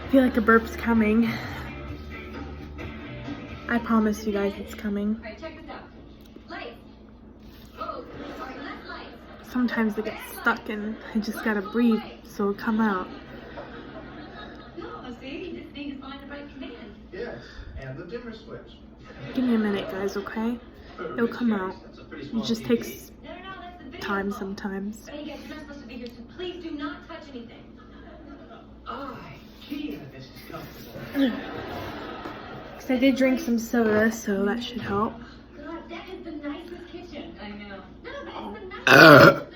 I feel like a burp's coming. I promise you guys it's coming. Alright, check this out. Light. Oh, sorry, less light. Sometimes it gets stuck and I just gotta breathe so it'll come out. No, see, this thing is on the right command. Yes, and the dimmer switch. Give me a minute, guys, okay? It'll come out. It just takes No, that's the video time call. sometimes. Hey guys, you're not supposed to be here, so please do not touch anything. Kia, this is comfortable. Because I did drink some soda, so that should help. God, that is the nicest kitchen. I know. No, but it's the nicest.